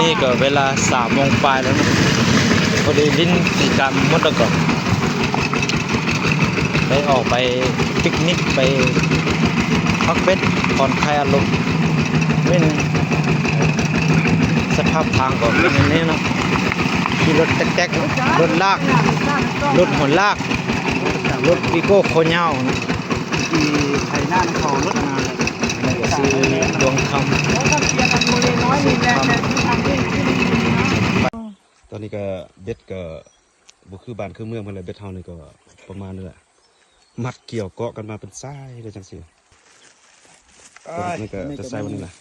นี้ก็เวลา3 โมงปลายแล้วนะพอดีลิ้นสีกรรมมดแล้วก็ได้ออกไปปิกนิกไปพักเบ็ดผ่อนคลายอารมณ์นี่นะสภาพทางก็เป็นอย่างนี้เนาะขี่รถแจ๊กๆรถลากรถหัวลากรถวีโก้โคเงานะที่ไทยน่านเขารถงานนี่ก็ซื้อดวงคำตอนนี้ก็เบ็ดก็บุคือบ้านคือเมืองมันเลยเบ็ดเท่านี่ก็ประมาณนี้แหละมัดเกี่ยวเกาะกันมาเป็นสายเลยจังสินี่ก็จะใส่วันนี้แหละ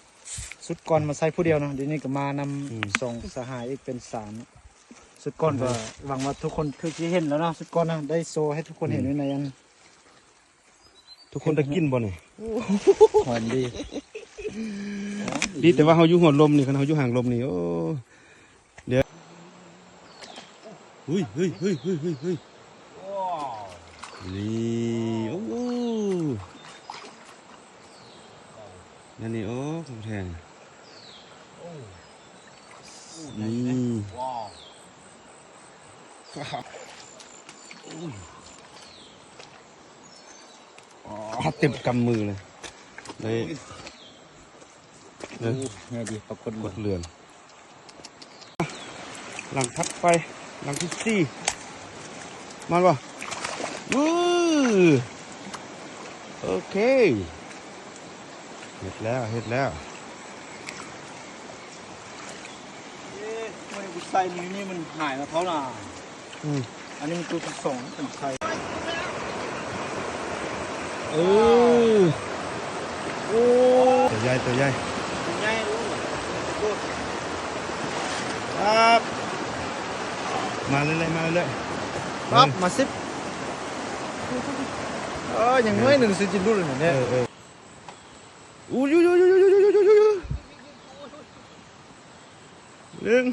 สุดก่อนมาใส่ผู้เดียวเนาะเดี๋ยวนี้ก็มานำส่งสหายอีกเป็น3สุดก่อนก็หวังว่าทุกคนคือที่เห็นแล้วเนาะสุดก่อนนะได้โซให้ทุกคนเห็นในอันทุกคนได้กินบ่เนี่ยหอมดีดีแต่ว่าเขาอยู่หัวลมนี่เขาอยู่ห่างลมนี่โอ้เดี๋ยวเฮ้ยนี่โอ้นั่นนี่โอ้ของแท้นี่เต็มกำมือเลยนี่ดีปรากฏกดเรือนหลังทับไปหลังที่4มาป่ะโอเคเห็ดแล้วไม่ใส่นี่มันหายมาเท่าไหร่อันนี้มันตัวที่2เป็นไทยโอ้ตัวใหญ่ครับมาเรื่อยครับมา10อย่างน้อย1สิจินรุ่นเลยเนี่ยอู้ยูเรื่อง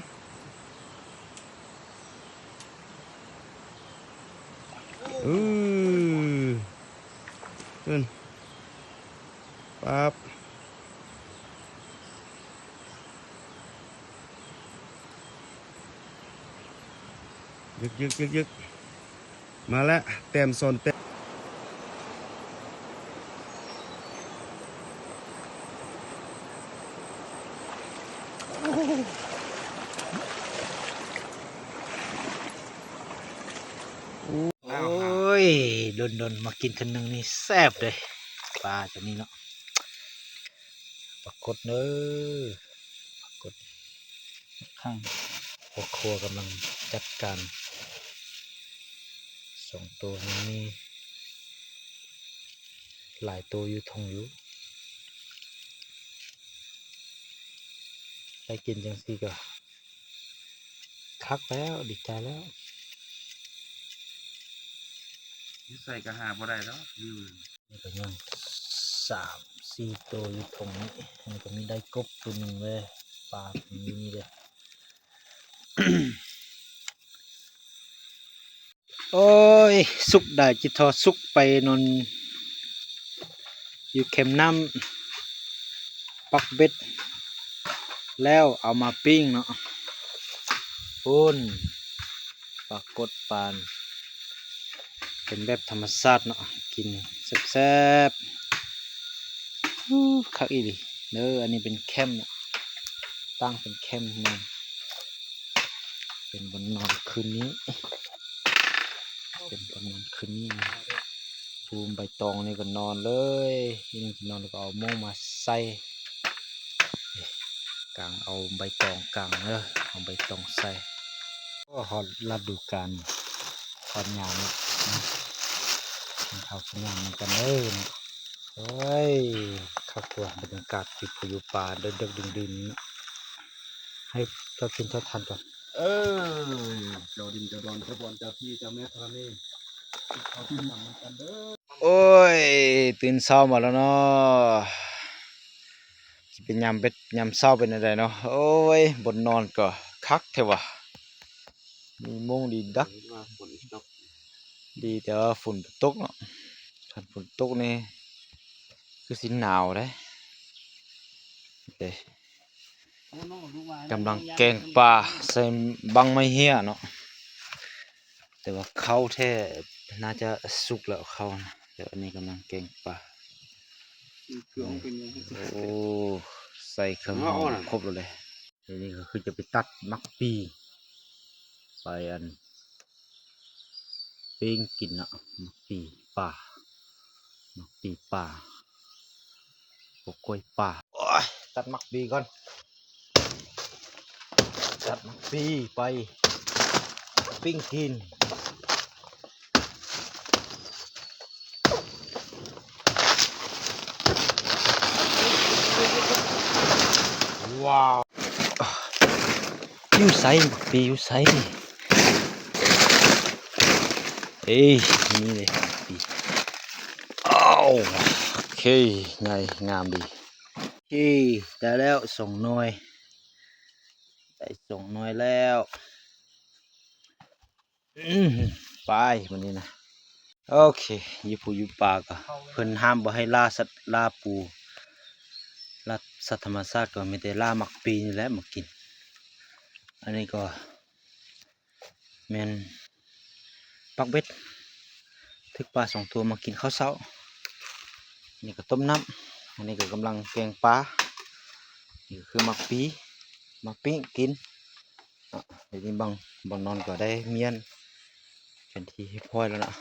ขึ้นปั๊บยึกมาแล้วเต็มโซนเต็มโอ้ยโดนมากินทีนึงนี่แซ่บเลยปลาตัวนี้เนาะปรากฏเนอะปรากฏข้างหัวครัวกำลังจัดการ2 ตัวนี้มีหลายตัวอยู่ทงอยู่ได้กินจังสิก็คักแล้วดีใจแล้วใส่กระหาบ่ได้แล้ววิวนี่ก็ยัง3-4 ตัวอยู่ทงนี้มันก็มีได้กบตัวหนึ่งเลยปลาตัวนี้เลย โอ้ยสุกได้จิตทอสุกไปนนอยู่เข็มน้ำปักเบ็ดแล้วเอามาปิ้งเนาะปุ้นปรากฏปานเป็นแบบธรรมชาติเนาะกินแซ่บๆคักอีหลีเด้ออันนี้เป็นแคมป์ตั้งเป็นแคมป์มันเป็นบนนอนคืนนี้ภูมิใบตองนี่ก็นอนเลยยิ่งนอนก็เอาโม่งมาใส่กลางเอาใบตองกลางเอาใบตองใส่ก็ฮอดฤดูกาลฮอดยามเนี่ยเอาสัญญาณมันกันเลยโอ้ยข้าวตัวบรรยากาศที่ภูป่าเดินดินให้เจ้ากินเจ้าทานก่อนเจ้าดินเจ้าดอนเจ้าบอลเจ้าพี่เจ้าแม่ธรณีเอาที่หนังกันเด้อโอ้ยตื่นเช้ามาแล้วเนาะจะเป็นยามเช้าเป็นอะไรเนาะโอ้ยบนนอนก็คักเถอะวะมีมุ้งดีดักดีแต่ว่าฝนตกเนาะฝนตกนี่คือสิหนาวเลย กำลังแกงปลาใส่บังไม่เหี้ยเนาะแต่ว่าเขาแท้น่าจะสุกแล้วเขานะเดี๋ยวอันนี้กำลังแกงปลาโอ้ใส่เครื่องหอมครบเลยทีนี้ก็คือจะไปตัดมักปีไปอันปิ้งกินเนาะมักปีป่ามักปีป่าพวกกล้วยป่าโอ้ยตัดมักปีก่อนตัดมักปีไปปิ้งกินว้าวยูไซมักปียูไซเอ้ยนี่เลยมักปีอ้าวโอเคไงงามดีโอเคได้แล้วส่งหน่วยได้ส่งหน่วยแล้วไปวันนี้นะโอเคยูปูยูปลาก็เพิ่นห้ามบ่ให้ล่าสัตว์ล่าปูล่าสัตว์ธรรมชาติก็ไม่ได้ล่ามักปีนี่แหละมากินอันนี้ก็แม่นปักเบ็ดทึกปลา2 ตัวมากินข้าวเช้านี่ก็ต้มน้ำอันนี้ก็กำลังแกงปลานี่ก็คือมักปีมาปิ้งกินเดี๋ยวนี้บางนอนก็ได้เมียนเป็นที่ให้พ่อยแล้วนะ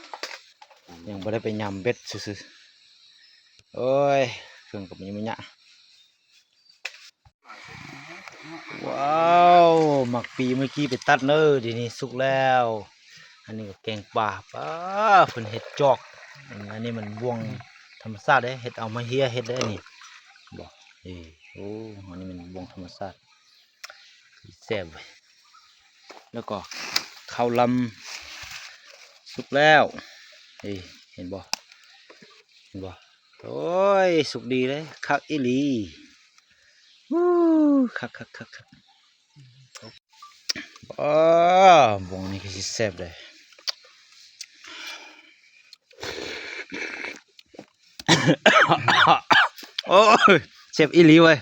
ยังไม่ได้ไปยำเบ็ดซื่อๆโอ้ยเครื่องกับนี้มันเนี่ยว้าวหมักปีเมื่อกี้ไปตัดเนอทีนี้สุกแล้วอันนี้ก็แกงปลาป้าเพิ่นเห็ดจอกอันนี้มันบ่วงธรรมชาติเด้เห็ดเอามาเฮียเห็ดได้นี่บอกโอ้อันนี้มันบ่วงธรรมชาติแซ่บเว้ยแล้วก็ข้าวลำสุกแล้วเห็นบ่โอ้ยสุกดีเลยคักอีหลีวู้คักบ่วงนี้ก็สิแซ่บเลยโอ้ยแซ่บอีหลีเว้ย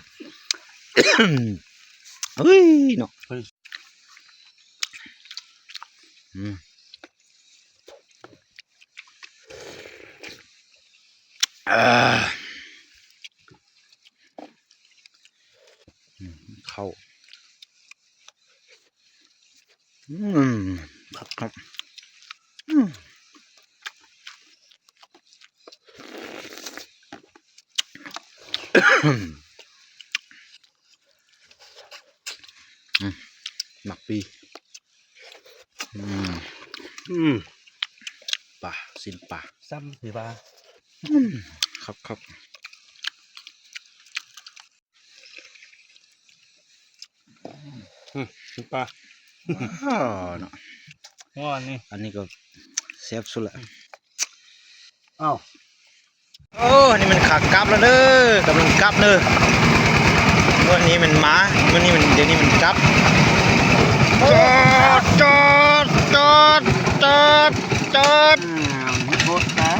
เฮ้ยเนาะเข้าครับหมักปีป่าสินป่า ซ้ำสิว่า ครับปลา เนาะ ว่านี่ อันนี้ก็เซฟสุดละ อ้าว โอ้นี่มันขากลับแล้วเด้อกำลังกลับเด้อวันนี้มันมาวันนี้มันเดี๋ยวนี้มันกลับจอดรถนะ